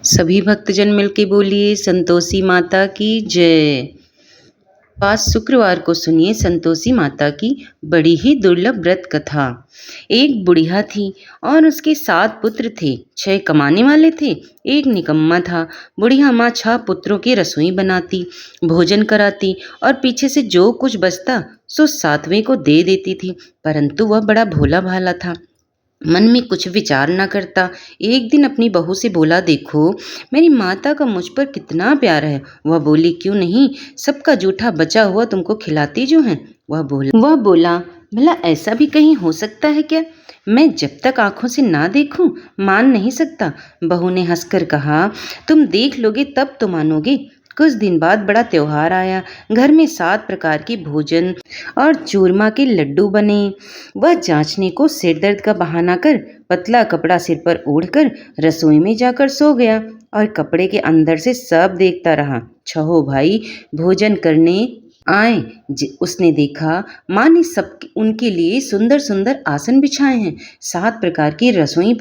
सभी भक्तजन मिलके बोलिए संतोषी माता की जय। आज शुक्रवार को सुनिए संतोषी माता की बड़ी ही दुर्लभ व्रत कथा। एक बुढ़िया थी और उसके 7 पुत्र थे। 6 कमाने वाले थे, एक निकम्मा था। बुढ़िया माँ 6 पुत्रों की रसोई बनाती, भोजन कराती और पीछे से जो कुछ बचता सो 7वें को दे देती थी। परंतु वह बड़ा भोला भाला था, मन में कुछ विचार न करता। एक दिन अपनी बहू से बोला, देखो मेरी माता का मुझ पर कितना प्यार है। वह बोली, क्यों नहीं, सबका जूठा बचा हुआ तुमको खिलाती जो है। वह बोला, भला ऐसा भी कहीं हो सकता है क्या? मैं जब तक आंखों से ना देखूं मान नहीं सकता। बहू ने हंसकर कहा, तुम देख लोगे तब तो मानोगे। कुछ दिन बाद बड़ा त्योहार आया। घर में 7 प्रकार के भोजन और चूरमा के लड्डू बने। वह जांचने को सिर दर्द का बहाना कर पतला कपड़ा सिर पर ओढ़कर रसोई में जाकर सो गया और कपड़े के अंदर से सब देखता रहा। 6 भाई भोजन करने आए। उसने देखा माँ ने सब उनके लिए सुंदर सुंदर आसन बिछाए हैं, 7 प्रकार की रसोई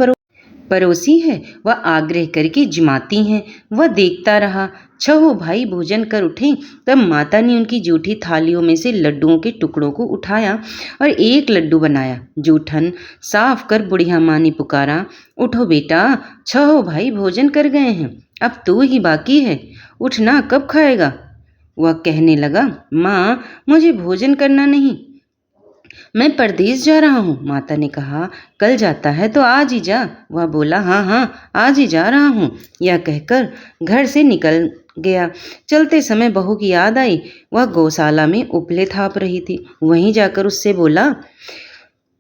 परोसी है। वह आग्रह करके जिमाती हैं। वह देखता रहा। 6 भाई भोजन कर उठे तब माता ने उनकी जूठी थालियों में से लड्डुओं के टुकड़ों को उठाया और एक लड्डू बनाया। जूठन साफ कर बुढ़िया माँ ने पुकारा, उठो बेटा, 6 भाई भोजन कर गए हैं, अब तू ही बाकी है, उठना, कब खाएगा? वह कहने लगा, माँ मुझे भोजन करना नहीं, मैं परदेश जा रहा हूँ। माता ने कहा, कल जाता है तो आज ही जा। वह बोला, हाँ हाँ आज ही जा रहा हूँ। यह कहकर घर से निकल गया। चलते समय बहू की याद आई। वह गौशाला में उपले थाप रही थी। वहीं जाकर उससे बोला,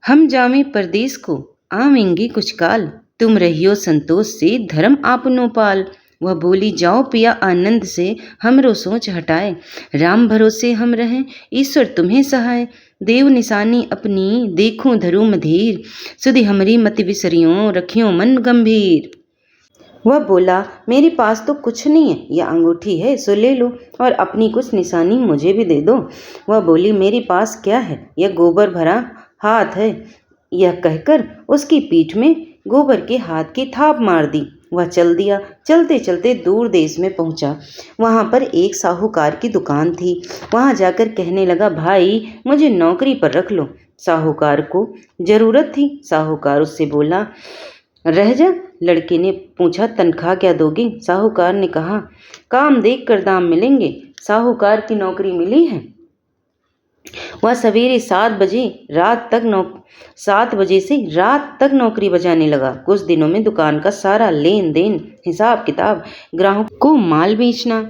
हम जावें परदेश को, आवेंगे कुछ काल, तुम रहियो संतोष से धर्म आपनो पाल। वह बोली, जाओ पिया आनंद से, हमरो सोच हटाए, राम भरोसे हम रहें, ईश्वर तुम्हें सहाय, देव निशानी अपनी देखूं धरू मधीर, सुधि हमरी मति विसरियों रखियो मन गंभीर। वह बोला, मेरे पास तो कुछ नहीं है, यह अंगूठी है सो ले लो और अपनी कुछ निशानी मुझे भी दे दो। वह बोली, मेरे पास क्या है, यह गोबर भरा हाथ है। यह कहकर उसकी पीठ में गोबर के हाथ की थाप मार दी। वह चल दिया। चलते चलते दूर देश में पहुंचा। वहां पर एक साहूकार की दुकान थी। वहां जाकर कहने लगा, भाई मुझे नौकरी पर रख लो। साहूकार को जरूरत थी। साहूकार उससे बोला, रह जा। लड़के ने पूछा, तनख्वाह क्या दोगे? साहूकार ने कहा, काम देख कर दाम मिलेंगे। साहूकार की नौकरी मिली है। वह सवेरे 7 बजे से रात तक नौकरी बजाने लगा। कुछ दिनों में दुकान का सारा लेन देन, हिसाब किताब, ग्राहक को माल बेचना,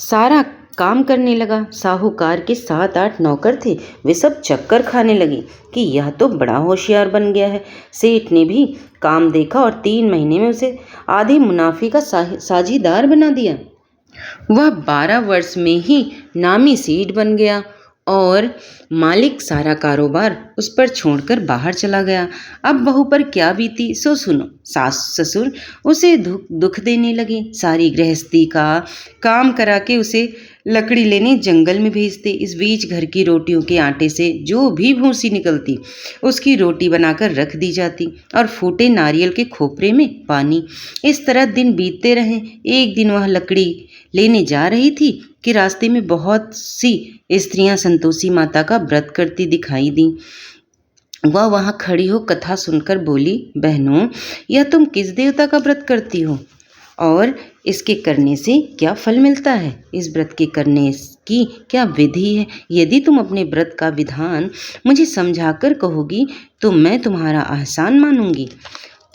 सारा काम करने लगा। साहूकार के 7-8 नौकर थे। वे सब चक्कर खाने लगे कि यह तो बड़ा होशियार बन गया है। सेठ ने भी काम देखा और 3 महीने में उसे आधे मुनाफे का साझीदार बना दिया। वह 12 वर्ष में ही नामी सेठ बन गया और मालिक सारा कारोबार उस पर छोड़कर बाहर चला गया। अब बहू पर क्या बीती सो सुनो। सास ससुर उसे दुख देने लगे। सारी गृहस्थी का काम करा के उसे लकड़ी लेने जंगल में भेजते। इस बीच घर की रोटियों के आटे से जो भी भूसी निकलती उसकी रोटी बनाकर रख दी जाती और फूटे नारियल के खोपरे में पानी। इस तरह दिन बीतते रहे। एक दिन वह लकड़ी लेने जा रही थी कि रास्ते में बहुत सी स्त्रियां संतोषी माता का व्रत करती दिखाई दी। वह वहां खड़ी हो कथा सुनकर बोली, बहनों यह तुम किस देवता का व्रत करती हो और इसके करने से क्या फल मिलता है? इस व्रत के करने की क्या विधि है? यदि तुम अपने व्रत का विधान मुझे समझाकर कहोगी तो मैं तुम्हारा एहसान मानूंगी।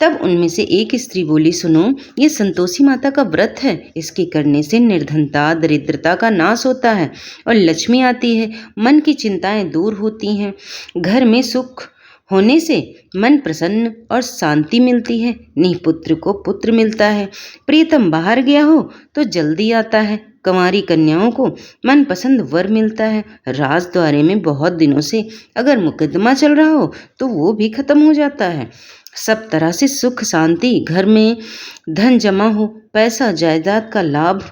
तब उनमें से एक स्त्री बोली, सुनो, ये संतोषी माता का व्रत है। इसके करने से निर्धनता, दरिद्रता का नाश होता है और लक्ष्मी आती है। मन की चिंताएं दूर होती हैं। घर में सुख होने से मन प्रसन्न और शांति मिलती है। निपुत्र को पुत्र मिलता है। प्रियतम बाहर गया हो तो जल्दी आता है। कंवारी कन्याओं को मनपसंद वर मिलता है। राजद्वारे में बहुत दिनों से अगर मुकदमा चल रहा हो तो वो भी खत्म हो जाता है। सब तरह से सुख शांति, घर में धन जमा हो, पैसा जायदाद का लाभ,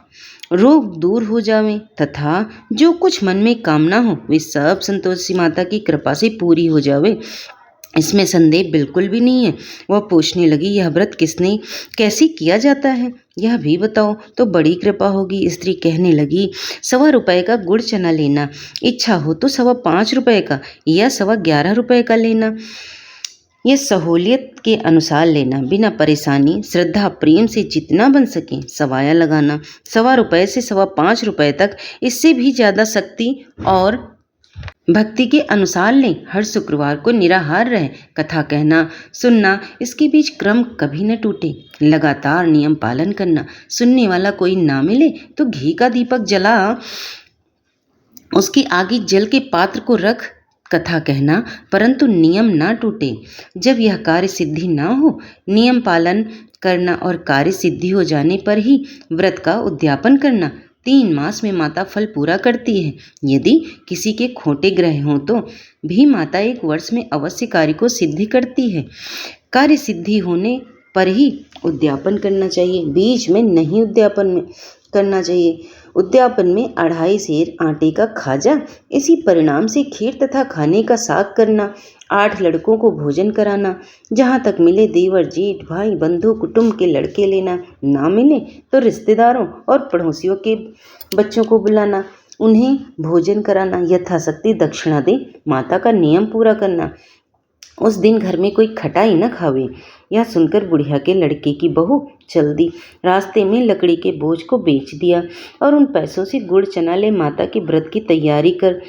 रोग दूर हो जावे तथा जो कुछ मन में कामना हो वे सब संतोषी माता की कृपा से पूरी हो जावे। इसमें संदेह बिल्कुल भी नहीं है। वह पूछने लगी, यह व्रत किसने कैसे किया जाता है? यह भी बताओ तो बड़ी कृपा होगी। स्त्री कहने लगी, 1.25 रुपये का गुड़ चना लेना, इच्छा हो तो 5.25 रुपये का या 11.25 रुपये का लेना। यह सहूलियत के अनुसार लेना, बिना परेशानी श्रद्धा प्रेम से जितना बन सके सवाया लगाना। 1.25 रुपये से 5.25 रुपये तक, इससे भी ज़्यादा शक्ति और भक्ति के अनुसार लें। हर शुक्रवार को निराहार रहे, कथा कहना सुनना, इसके बीच क्रम कभी न टूटे। लगातार नियम पालन करना। सुनने वाला कोई ना मिले तो घी का दीपक जला उसके आगे जल के पात्र को रख कथा कहना, परंतु नियम ना टूटे। जब यह कार्य सिद्धि ना हो, नियम पालन करना और कार्य सिद्धि हो जाने पर ही व्रत का उद्यापन करना। 3 मास में माता फल पूरा करती है। यदि किसी के खोटे ग्रह हों तो भी माता 1 वर्ष में अवश्य कार्य को सिद्धि करती है। कार्य सिद्धि होने पर ही उद्यापन करना चाहिए, बीच में नहीं उद्यापन करना चाहिए। उद्यापन में 2.5 सेर आटे का खाजा, इसी परिणाम से खीर तथा खाने का साग करना। 8 लड़कों को भोजन कराना। जहाँ तक मिले देवर जेठ भाई बंधु कुटुंब के लड़के लेना, ना मिले तो रिश्तेदारों और पड़ोसियों के बच्चों को बुलाना, उन्हें भोजन कराना। यथाशक्ति दक्षिणा दे माता का नियम पूरा करना। उस दिन घर में कोई खटाई न खावे। यह सुनकर बुढ़िया के लड़के की बहू चल दी। रास्ते में लकड़ी के बोझ को बेच दिया और उन पैसों से गुड़ चना ले माता के व्रत की तैयारी कर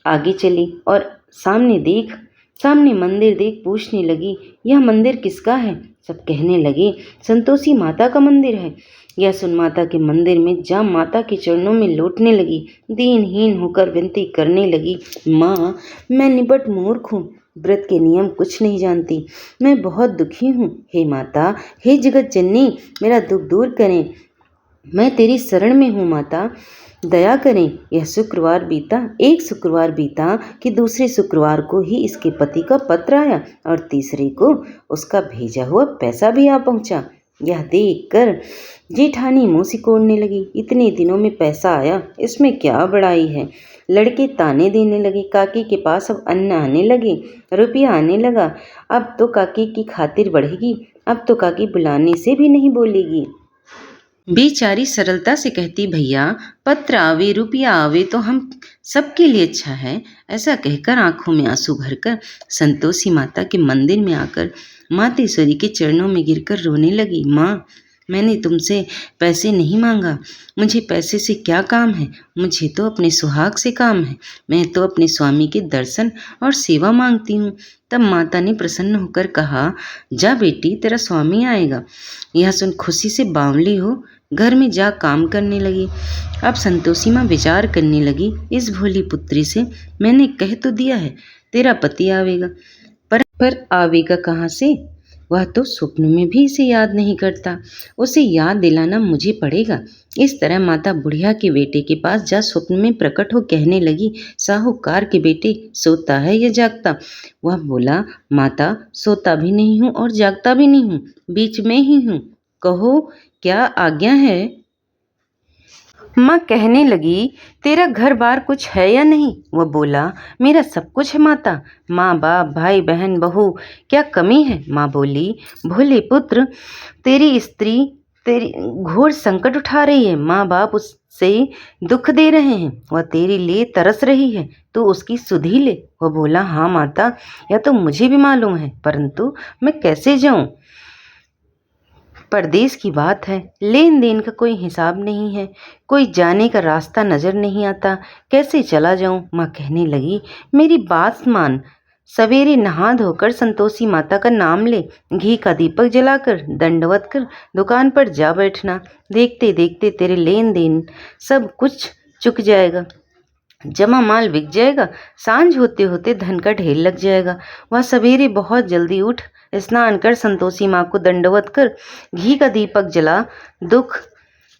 आगे चली। और सामने मंदिर देख पूछने लगी, यह मंदिर किसका है? सब कहने लगे, संतोषी माता का मंदिर है। यह सुन माता के मंदिर में जा माता के चरणों में लौटने लगी। दीनहीन होकर विनती करने लगी, माँ मैं निबट मूर्ख हूँ, व्रत के नियम कुछ नहीं जानती, मैं बहुत दुखी हूँ। हे माता, हे जगत जननी, मेरा दुख दूर करें, मैं तेरी शरण में हूँ माता, दया करें। यह शुक्रवार बीता। एक शुक्रवार बीता कि दूसरे शुक्रवार को ही इसके पति का पत्र आया और तीसरे को उसका भेजा हुआ पैसा भी आ पहुँचा। यह देखकर जेठानी मुँह सिकोड़ने लगी, इतने दिनों में पैसा आया, इसमें क्या बड़ाई है। लड़के ताने देने लगे, काकी के पास अब अन्न आने लगे, रुपया आने लगा, अब तो काकी की खातिर बढ़ेगी, अब तो काकी बुलाने से भी नहीं बोलेगी। बेचारी सरलता से कहती, भैया पत्र आवे रुपया आवे तो हम सबके लिए अच्छा है। ऐसा कहकर आंखों में आंसू भरकर संतोषी माता के मंदिर में आकर मातेश्वरी के चरणों में गिरकर रोने लगी। माँ, मैंने तुमसे पैसे नहीं मांगा, मुझे पैसे से क्या काम है, मुझे तो अपने सुहाग से काम है, मैं तो अपने स्वामी के दर्शन और सेवा मांगती हूँ। तब माता ने प्रसन्न होकर कहा, जा बेटी, तेरा स्वामी आएगा। यह सुन खुशी से बावली हो घर में जा काम करने लगी। अब संतोषी माँ विचार करने लगी, इस भोली पुत्री से मैंने कह तो दिया है तेरा पति आवेगा, पर आवेगा कहाँ से? वह तो स्वप्न में भी इसे याद नहीं करता, उसे याद दिलाना मुझे पड़ेगा। इस तरह माता बुढ़िया के बेटे के पास जा स्वप्न में प्रकट हो कहने लगी, साहूकार के बेटे, सोता है या जागता? वह बोला, माता सोता भी नहीं हूँ और जागता भी नहीं हूँ, बीच में ही हूँ, कहो क्या आज्ञा है? माँ कहने लगी, तेरा घर बार कुछ है या नहीं? वह बोला, मेरा सब कुछ है माता, माँ बाप भाई बहन बहू, क्या कमी है? माँ बोली, भोले पुत्र, तेरी स्त्री तेरी घोर संकट उठा रही है, माँ बाप उससे दुख दे रहे हैं, वह तेरे लिए तरस रही है, तो उसकी सुधि ले। वह बोला, हाँ माता, यह तो मुझे भी मालूम है, परंतु मैं कैसे जाऊँ? परदेश की बात है, लेन देन का कोई हिसाब नहीं है, कोई जाने का रास्ता नजर नहीं आता, कैसे चला जाऊं? माँ कहने लगी, मेरी बात मान, सवेरे नहा धोकर संतोषी माता का नाम ले, घी का दीपक जलाकर दंडवत कर दुकान पर जा बैठना। देखते देखते तेरे लेन देन सब कुछ चुक जाएगा, जमा माल बिक जाएगा, सांझ होते होते धन का ढेर लग जाएगा। वह सवेरे बहुत जल्दी उठ स्नान कर संतोषी माँ को दंडवत कर घी का दीपक जला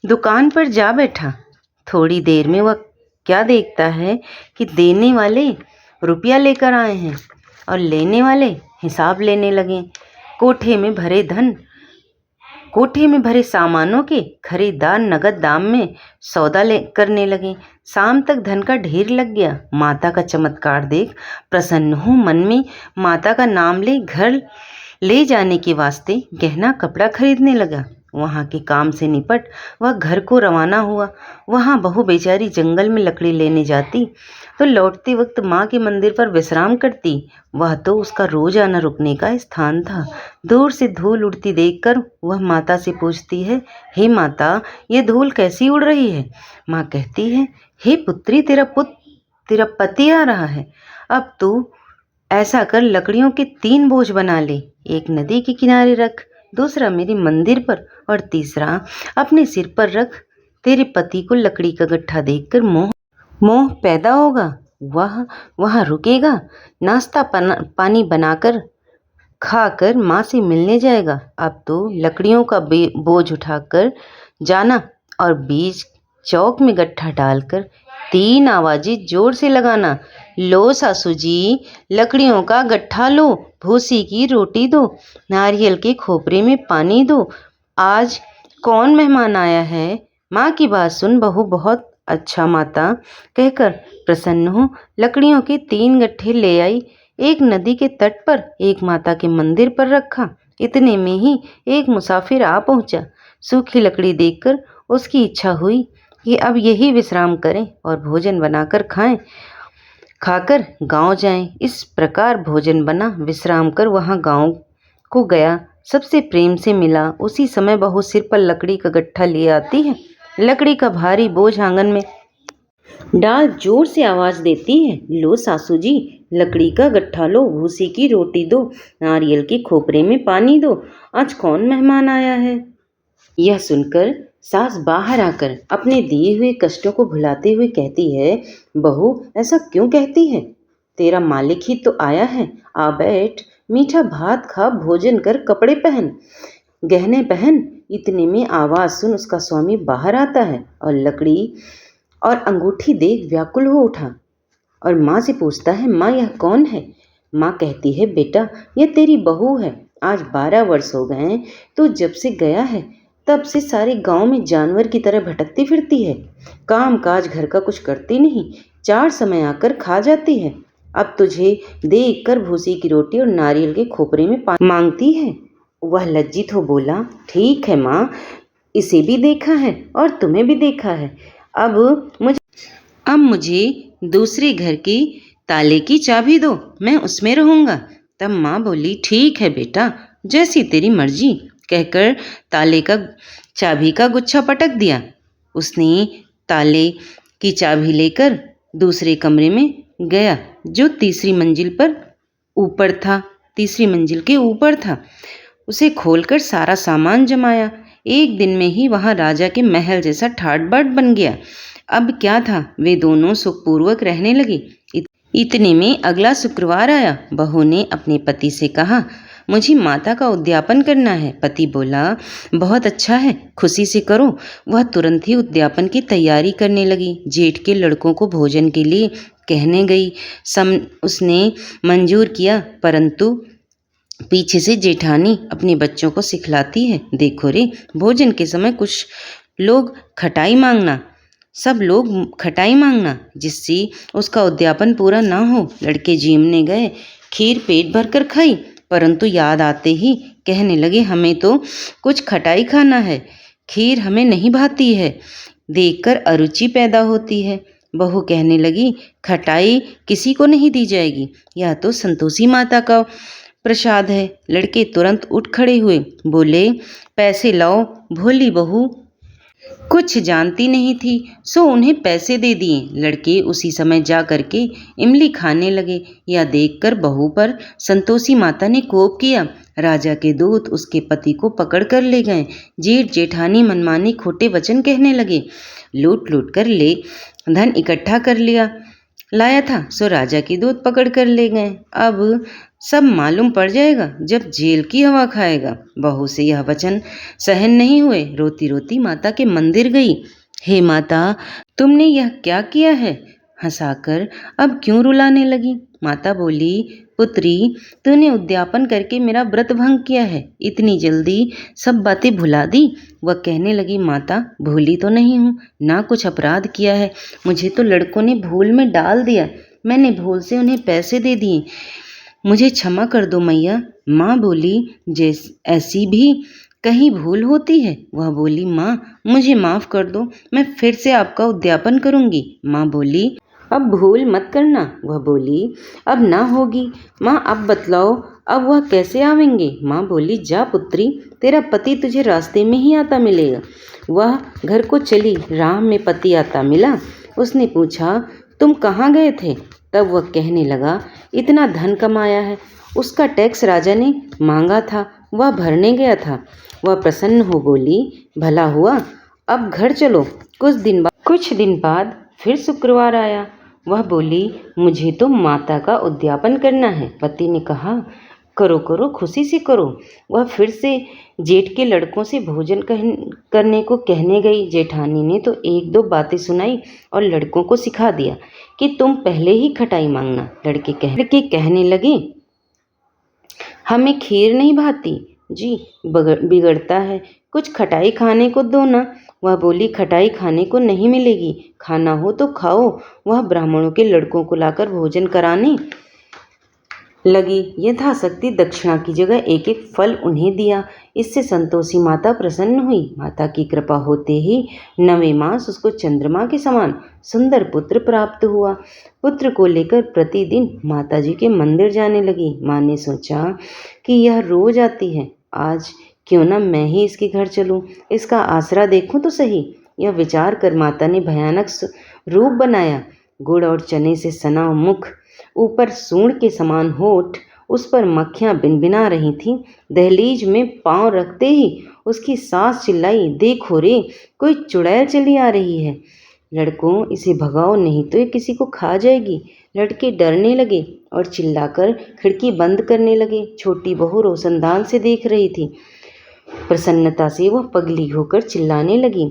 दुकान पर जा बैठा। थोड़ी देर में वह क्या देखता है कि देने वाले रुपया लेकर आए हैं और लेने वाले हिसाब लेने लगे। कोठे में भरे सामानों के खरीदार नगद दाम में सौदा करने लगे। शाम तक धन का ढेर लग गया। माता का चमत्कार देख प्रसन्न हो मन में माता का नाम ले घर ले जाने के वास्ते गहना कपड़ा खरीदने लगा। वहाँ के काम से निपट वह घर को रवाना हुआ। वहाँ बहू बेचारी जंगल में लकड़ी लेने जाती तो लौटते वक्त माँ के मंदिर पर विश्राम करती। वह तो उसका रोज आना रुकने का स्थान था। दूर से धूल उड़ती देखकर वह माता से पूछती है, हे माता, ये धूल कैसी उड़ रही है? माँ कहती है, हे पुत्री, तेरा पति आ रहा है। अब तू ऐसा कर, लकड़ियों के 3 बोझ बना ले। एक नदी के किनारे रख, दूसरा मेरे मंदिर पर और तीसरा अपने सिर पर रख। तेरे पति को लकड़ी का गट्ठा देखकर मोह पैदा होगा। वह वहाँ रुकेगा, नाश्ता पानी बनाकर खाकर माँ से मिलने जाएगा। अब तो लकड़ियों का बोझ उठाकर जाना और बीच चौक में गट्ठा डालकर 3 आवाजें जोर से लगाना, लो सासू जी, लकड़ियों का गट्ठा लो, भूसी की रोटी दो, नारियल के खोपरे में पानी दो। आज कौन मेहमान आया है? माँ की बात सुन बहू, बहुत अच्छा माता कहकर प्रसन्न हो लकड़ियों के 3 गट्ठे ले आई। एक नदी के तट पर, एक माता के मंदिर पर रखा। इतने में ही एक मुसाफिर आ पहुंचा। सूखी लकड़ी देखकर उसकी इच्छा हुई कि अब यही विश्राम करें और भोजन बनाकर खाकर गांव जाएं। इस प्रकार भोजन बना, विश्राम कर वहां गांव को गया। सबसे प्रेम से मिला। उसी समय बहू सिर पर लकड़ी का गट्ठा लिए आती है। लकड़ी का भारी बोझ आंगन में डाल जोर से आवाज देती है, लो सासू जी, लकड़ी का गट्ठा लो, भूसी की रोटी दो, नारियल के खोपरे में पानी दो। आज कौन मेहमान आया है? यह सुनकर सास बाहर आकर अपने दिए हुए कष्टों को भुलाते हुए कहती है, बहू, ऐसा क्यों कहती है? तेरा मालिक ही तो आया है। आ बैठ, मीठा भात खा, भोजन कर, कपड़े पहन, गहने पहन। इतने में आवाज सुन उसका स्वामी बाहर आता है और लकड़ी और अंगूठी देख व्याकुल हो उठा और माँ से पूछता है, माँ, यह कौन है? माँ कहती है, बेटा, यह तेरी बहू है। आज 12 वर्ष हो गए तो जब से गया है तब से सारे गांव में जानवर की तरह भटकती फिरती है। काम काज घर का कुछ करती नहीं, 4 समय आकर खा जाती है। अब तुझे देख कर भूसी की रोटी और नारियल के खोपरे में पानी मांगती है। वह लज्जित हो बोला, ठीक है माँ, इसे भी देखा है और तुम्हें भी देखा है। अब मुझे दूसरे घर की ताले की चाबी दो, मैं उसमें रहूँगा। तब माँ बोली, ठीक है बेटा, जैसी तेरी मर्जी, कहकर ताले का चाबी का गुच्छा पटक दिया। उसने ताले की चाबी लेकर दूसरे कमरे में गया जो तीसरी मंजिल के ऊपर था। उसे खोलकर सारा सामान जमाया। एक दिन में ही वहाँ राजा के महल जैसा ठाट बाट बन गया। अब क्या था, वे दोनों सुखपूर्वक रहने लगे। इतने में अगला शुक्रवार आया। बहू ने अपने पति से कहा, मुझे माता का उद्यापन करना है। पति बोला, बहुत अच्छा है, खुशी से करो। वह तुरंत ही उद्यापन की तैयारी करने लगी। जेठ के लड़कों को भोजन के लिए कहने गई। उसने मंजूर किया, परंतु पीछे से जेठानी अपने बच्चों को सिखलाती है, देखो रे, भोजन के समय सब लोग खटाई मांगना, जिससे उसका उद्यापन पूरा ना हो। लड़के जीमने गए, खीर पेट भर कर खाई, परंतु याद आते ही कहने लगे, हमें तो कुछ खटाई खाना है, खीर हमें नहीं भाती है। देखकर अरुचि पैदा होती है। बहू कहने लगी, खटाई किसी को नहीं दी जाएगी, यह तो संतोषी माता का प्रसाद है। लड़के तुरंत उठ खड़े हुए, बोले, पैसे लाओ। भोली बहू कुछ जानती नहीं थी, सो उन्हें पैसे दे दिए। लड़के उसी समय जा करके इमली खाने लगे। यह देखकर बहू पर संतोषी माता ने कोप किया। राजा के दूत उसके पति को पकड़ कर ले गए। जेठ जेठानी मनमानी खोटे वचन कहने लगे। लूट लूट कर धन इकट्ठा कर लाया था, सो राजा के दूत पकड़ कर ले गए। अब सब मालूम पड़ जाएगा जब जेल की हवा खाएगा। बहू से यह वचन सहन नहीं हुए। रोती रोती माता के मंदिर गई। हे माता, तुमने यह क्या किया है? हंसाकर अब क्यों रुलाने लगी? माता बोली, पुत्री, तूने उद्यापन करके मेरा व्रत भंग किया है, इतनी जल्दी सब बातें भुला दी। वह कहने लगी, माता, भूली तो नहीं हूँ, ना कुछ अपराध किया है, मुझे तो लड़कों ने भूल में डाल दिया, मैंने भूल से उन्हें पैसे दे दिए, मुझे क्षमा कर दो मैया। माँ बोली, ऐसी भी कहीं भूल होती है? वह बोली, माँ मुझे माफ़ कर दो, मैं फिर से आपका उद्यापन करूँगी। माँ बोली, अब भूल मत करना। वह बोली, अब ना होगी। माँ अब बतलाओ, अब वह कैसे आवेंगे? माँ बोली, जा पुत्री, तेरा पति तुझे रास्ते में ही आता मिलेगा। वह घर को चली, राह में पति आता मिला। उसने पूछा, तुम कहाँ गए थे? तब वह कहने लगा, इतना धन कमाया है, उसका टैक्स राजा ने मांगा था, वह भरने गया था। वह प्रसन्न हो बोली, भला हुआ, अब घर चलो। कुछ दिन बाद फिर शुक्रवार आया। वह बोली, मुझे तो माता का उद्यापन करना है। पति ने कहा, करो करो, खुशी से करो। वह फिर से जेठ के लड़कों से भोजन करने को कहने गई। जेठानी ने तो एक दो बातें सुनाई और लड़कों को सिखा दिया कि तुम पहले ही खटाई मांगना। लड़के कहने लगे, हमें खीर नहीं भाती जी, बिगड़ता है, कुछ खटाई खाने को दो ना। वह बोली, खटाई खाने को नहीं मिलेगी, खाना हो तो खाओ। वह ब्राह्मणों के लड़कों को लाकर भोजन कराने लगी। यथाशक्ति दक्षिणा की जगह एक एक फल उन्हें दिया। इससे संतोषी माता प्रसन्न हुई। माता की कृपा होते ही 9वें मास उसको चंद्रमा के समान सुंदर पुत्र प्राप्त हुआ। पुत्र को लेकर प्रतिदिन माता जी के मंदिर जाने लगी। माँ ने सोचा कि यह रोज आती है, आज क्यों ना मैं ही इसके घर चलूं, इसका आसरा देखूं तो सही। यह विचार कर माता ने भयानक रूप बनाया। गुड़ और चने से सना मुख, ऊपर सूंड के समान होठ, उस पर मक्खियां बिनबिना रही थीं। दहलीज में पांव रखते ही उसकी सास चिल्लाई, देखो रे, कोई चुड़ैल चली आ रही है। लड़कों, इसे भगाओ, नहीं तो ये किसी को खा जाएगी। लड़के डरने लगे और चिल्लाकर खिड़की बंद करने लगे। छोटी बहू रोशनदान से देख रही थी। प्रसन्नता से वह पगली होकर चिल्लाने लगी,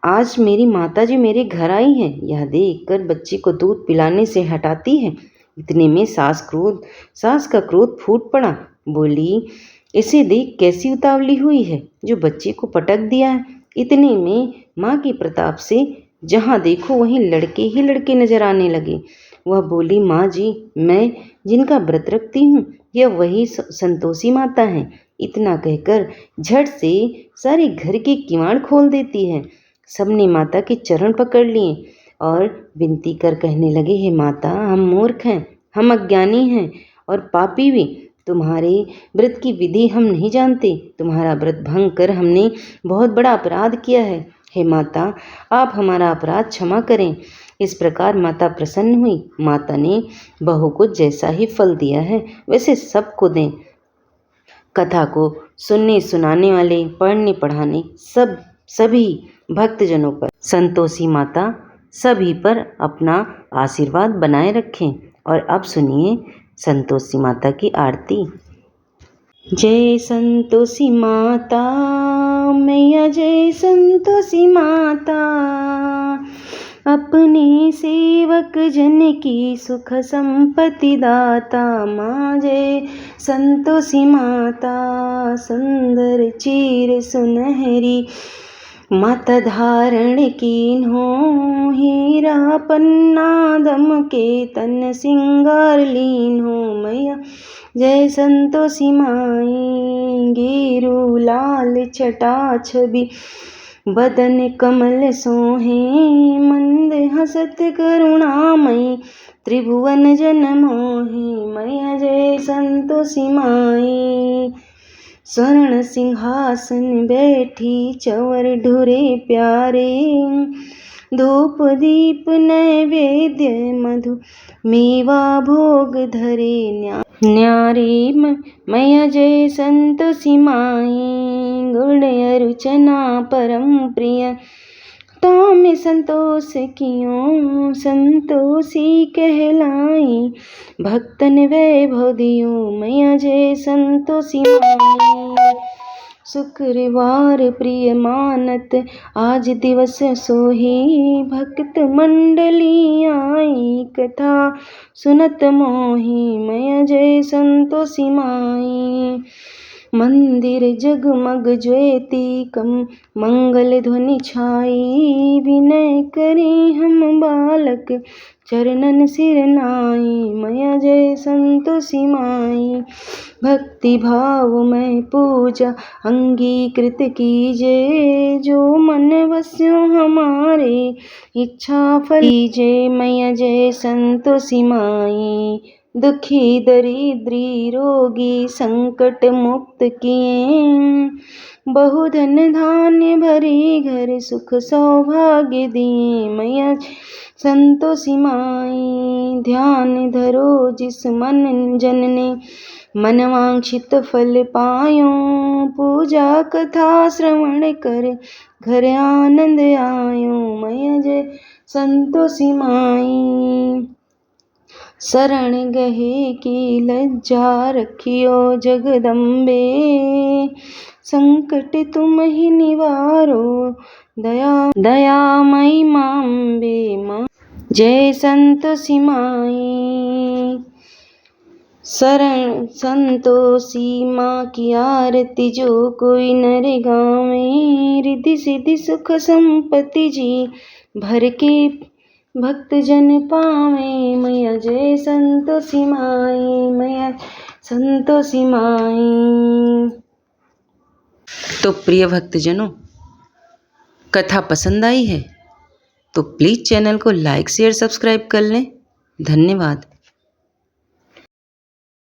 आज मेरी माताजी मेरे घर आई हैं। यह देखकर बच्ची को दूध पिलाने से हटाती है। इतने में सास का क्रोध फूट पड़ा। बोली, इसे देख कैसी उतावली हुई है, जो बच्ची को पटक दिया है। इतने में माँ के प्रताप से जहाँ देखो वहीं लड़के ही लड़के नजर आने लगे। वह बोली, माँ जी, मैं जिनका व्रत रखती हूँ, यह वही संतोषी माता हैं। इतना कहकर झट से सारे घर के किवाड़ खोल देती है। सबने माता के चरण पकड़ लिए और विनती कर कहने लगे, हे माता, हम मूर्ख हैं, हम अज्ञानी हैं और पापी भी। तुम्हारे व्रत की विधि हम नहीं जानते। तुम्हारा व्रत भंग कर हमने बहुत बड़ा अपराध किया है। हे माता, आप हमारा अपराध क्षमा करें। इस प्रकार माता प्रसन्न हुई। माता ने बहू को जैसा ही फल दिया है वैसे सबको दें। कथा को सुनने सुनाने वाले, पढ़ने पढ़ाने सभी भक्तजनों पर संतोषी माता सभी पर अपना आशीर्वाद बनाए रखें। और अब सुनिए संतोषी माता की आरती। जय संतोषी माता मैया, जय संतोषी माता, अपने सेवक जन की सुख संपत्ति दाता। माँ जय संतोषी माता, सुंदर चीर सुनहरी, माता धारण कीन्हो, हीरा पन्ना दम के तन सिंगार लीन्हो। मैया जय संतोषी माई, गिरु लाल छटा छवि, बदन कमल सोहे, मंद हसत करुणामयी, त्रिभुवन जन मोहे। मैया जय संतोषी माई, स्वर्ण सिंहासन बैठी, चवर ढुरे प्यारे, धूप दीप नैवेद्य मधु, मेवा भोग धरे न्यारी। मैया जय संतोषी माई, गुण अरुचना परम प्रिय, ताम संतोष कियो, संतोषी कहलाई, भक्तन वैभव दियो। मैया जय संतोषी माई, शुक्रवार प्रिय मानत, आज दिवस सोही, भक्त मंडली आई, कथा सुनत मोही। मैया जय संतोषी माई, मंदिर जगमग ज्योति कम, मंगल ध्वनि छाई, विनय करे हम बालक, चरणन सिर नाई। मैया जय संतोषी माई, भक्ति भाव में पूजा अंगीकृत कीजे, जो मन वस्यों हमारे इच्छा फल कीजे। मैया जय संतोषी माई, दुखी दरिद्री रोगी संकट मुक्त किए। बहुधन धान्य भरी घर सुख सौभाग्य दिए। मैया संतोषी माई, ध्यान धरो जिस मन जन ने मनवांछित फल पायो। पूजा कथा श्रवण कर घर आनंद आयो। मैया जय संतोषी माई, शरण गहे की लज्जा रखियो जगदम्बे। संकट तुम ही निवारो दयामयी मांबे। माँ जय संतोषी माई, शरण संतोषी माँ की आरती जो कोई नर गावे। रिद्धि सिद्धि सुख संपत्ति जी भर के भक्त जन पावे। मैया जय संतोषी माई, मैया संतोषी माई। तो प्रिय भक्तजनों, कथा पसंद आई है तो प्लीज़ चैनल को लाइक शेयर सब्सक्राइब कर लें। धन्यवाद।